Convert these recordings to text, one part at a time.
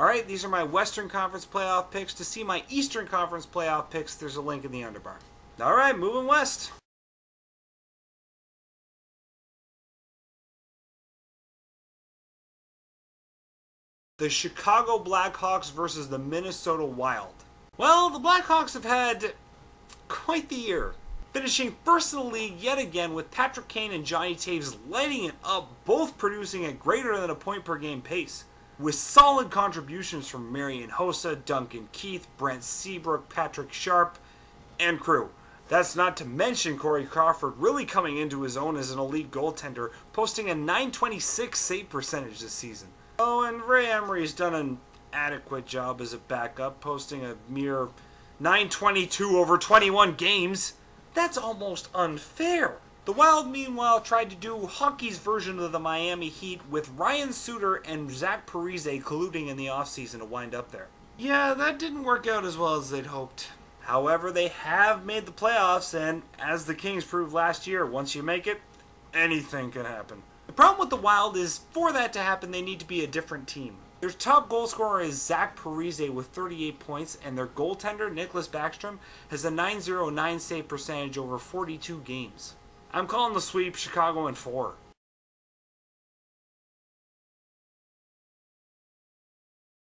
Alright, these are my Western Conference playoff picks. To see my Eastern Conference playoff picks, there's a link in the underbar. Alright, moving west. The Chicago Blackhawks versus the Minnesota Wild. Well, the Blackhawks have had quite the year, finishing first in the league yet again with Patrick Kane and Johnny Toews lighting it up, both producing at greater than a point per game pace, with solid contributions from Marian Hossa, Duncan Keith, Brent Seabrook, Patrick Sharp, and crew. That's not to mention Corey Crawford really coming into his own as an elite goaltender, posting a .926 save percentage this season. Oh, and Ray Emery's done an adequate job as a backup, posting a mere .922 over 21 games. That's almost unfair. The Wild, meanwhile, tried to do hockey's version of the Miami Heat with Ryan Suter and Zach Parise colluding in the offseason to wind up there. Yeah, that didn't work out as well as they'd hoped. However, they have made the playoffs, and as the Kings proved last year, once you make it, anything can happen. The problem with the Wild is, for that to happen, they need to be a different team. Their top goal scorer is Zach Parise with 38 points, and their goaltender, Nicholas Backstrom, has a .909 save percentage over 42 games. I'm calling the sweep, Chicago in 4.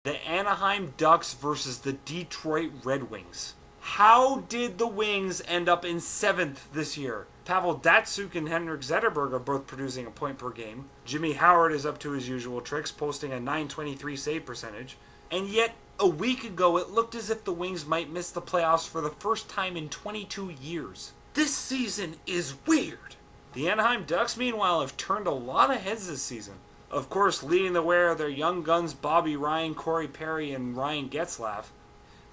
The Anaheim Ducks versus the Detroit Red Wings. How did the Wings end up in 7th this year? Pavel Datsyuk and Henrik Zetterberg are both producing a point per game. Jimmy Howard is up to his usual tricks, posting a .923 save percentage. And yet, a week ago, it looked as if the Wings might miss the playoffs for the first time in 22 years. This season is weird. The Anaheim Ducks, meanwhile, have turned a lot of heads this season. Of course, leading the way are their young guns Bobby Ryan, Corey Perry, and Ryan Getzlaf.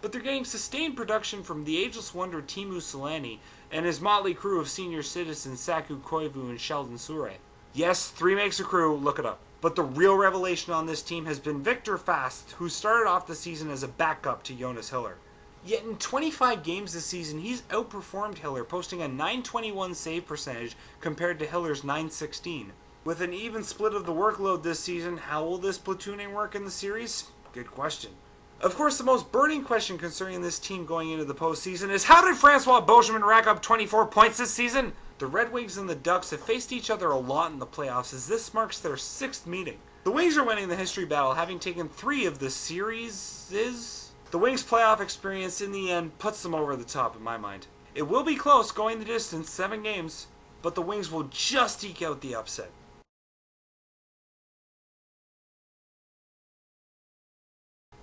But they're getting sustained production from the ageless wonder Teemu Selanne and his motley crew of senior citizens Saku Koivu and Sheldon Sure. Yes, 3 makes a crew, look it up. But the real revelation on this team has been Victor Fast, who started off the season as a backup to Jonas Hiller. Yet in 25 games this season, he's outperformed Hiller, posting a .921 save percentage compared to Hiller's .916. With an even split of the workload this season, how will this platooning work in the series? Good question. Of course, the most burning question concerning this team going into the postseason is, how did Francois Beauchemin rack up 24 points this season? The Red Wings and the Ducks have faced each other a lot in the playoffs, as this marks their 6th meeting. The Wings are winning the history battle, having taken 3 of the series. The Wings' playoff experience in the end puts them over the top in my mind. It will be close, going the distance, 7 games, but the Wings will just eke out the upset.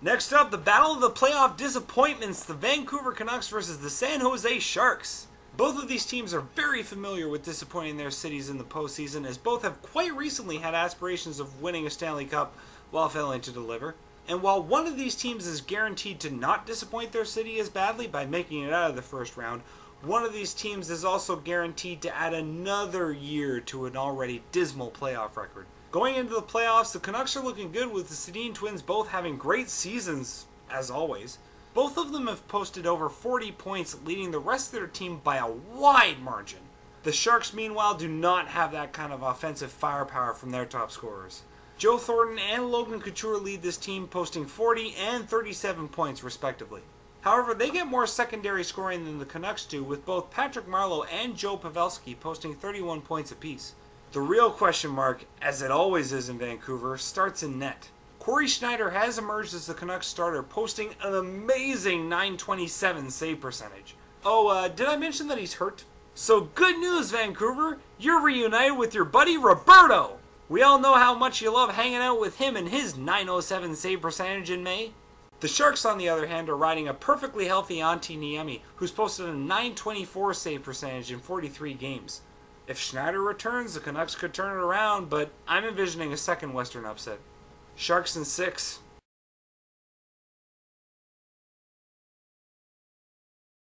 Next up, the battle of the playoff disappointments, the Vancouver Canucks versus the San Jose Sharks. Both of these teams are very familiar with disappointing their cities in the postseason, as both have quite recently had aspirations of winning a Stanley Cup while failing to deliver. And while one of these teams is guaranteed to not disappoint their city as badly by making it out of the first round, one of these teams is also guaranteed to add another year to an already dismal playoff record. Going into the playoffs, the Canucks are looking good, with the Sedin twins both having great seasons, as always. Both of them have posted over 40 points, leading the rest of their team by a wide margin. The Sharks, meanwhile, do not have that kind of offensive firepower from their top scorers. Joe Thornton and Logan Couture lead this team, posting 40 and 37 points respectively. However, they get more secondary scoring than the Canucks do, with both Patrick Marleau and Joe Pavelski posting 31 points apiece. The real question mark, as it always is in Vancouver, starts in net. Corey Schneider has emerged as the Canucks starter, posting an amazing .927 save percentage. Oh, did I mention that he's hurt? So good news, Vancouver! You're reunited with your buddy Roberto! We all know how much you love hanging out with him and his .907 save percentage in May. The Sharks, on the other hand, are riding a perfectly healthy Antti Niemi, who's posted a .924 save percentage in 43 games. If Schneider returns, the Canucks could turn it around, but I'm envisioning a second Western upset. Sharks in 6.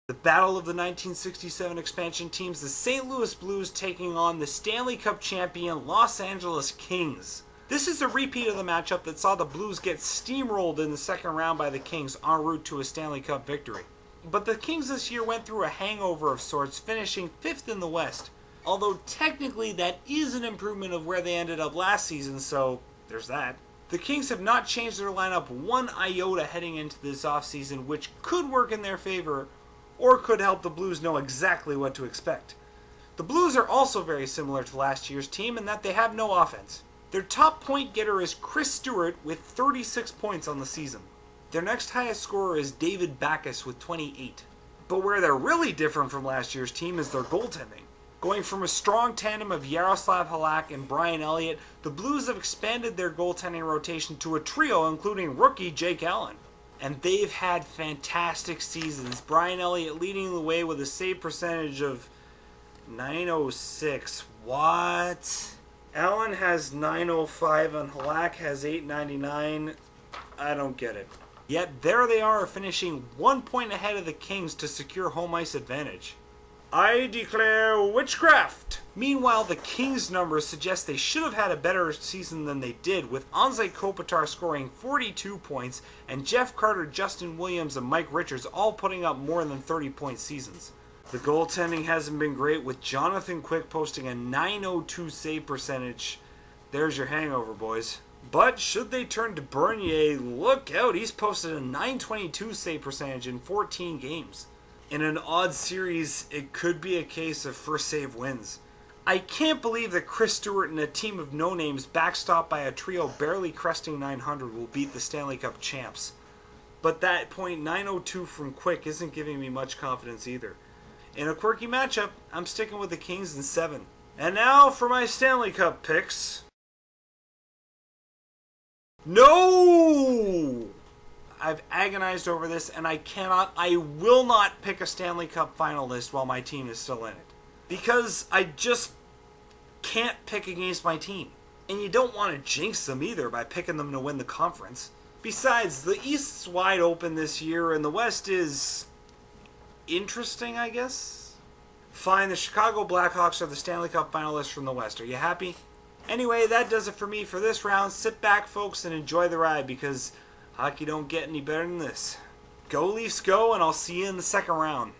The battle of the 1967 expansion teams, the St. Louis Blues taking on the Stanley Cup champion Los Angeles Kings. This is a repeat of the matchup that saw the Blues get steamrolled in the second round by the Kings en route to a Stanley Cup victory. But the Kings this year went through a hangover of sorts, finishing 5th in the West. Although technically that is an improvement of where they ended up last season, so there's that. The Kings have not changed their lineup one iota heading into this offseason, which could work in their favor or could help the Blues know exactly what to expect. The Blues are also very similar to last year's team in that they have no offense. Their top point getter is Chris Stewart with 36 points on the season. Their next highest scorer is David Backes with 28. But where they're really different from last year's team is their goaltending. Going from a strong tandem of Yaroslav Halak and Brian Elliott, the Blues have expanded their goaltending rotation to a trio including rookie Jake Allen. And they've had fantastic seasons. Brian Elliott leading the way with a save percentage of .906. What? Allen has .905 and Halak has .899. I don't get it. Yet there they are, finishing 1 point ahead of the Kings to secure home ice advantage. I declare witchcraft! Meanwhile, the Kings' numbers suggest they should have had a better season than they did, with Anze Kopitar scoring 42 points and Jeff Carter, Justin Williams, and Mike Richards all putting up more than 30-point seasons. The goaltending hasn't been great, with Jonathan Quick posting a .902 save percentage. There's your hangover, boys. But should they turn to Bernier, look out, he's posted a .922 save percentage in 14 games. In an odd series, it could be a case of first save wins. I can't believe that Chris Stewart and a team of no-names backstopped by a trio barely cresting 900 will beat the Stanley Cup champs. But that .902 from Quick isn't giving me much confidence either. In a quirky matchup, I'm sticking with the Kings in 7. And now for my Stanley Cup picks. No! I've agonized over this, and I will not pick a Stanley Cup finalist while my team is still in it. Because I just can't pick against my team. And you don't want to jinx them either by picking them to win the conference. Besides, the East's wide open this year, and the West is interesting, I guess? Fine, the Chicago Blackhawks are the Stanley Cup finalists from the West. Are you happy? Anyway, that does it for me for this round. Sit back, folks, and enjoy the ride, because hockey don't get any better than this. Go Leafs go, and I'll see you in the second round.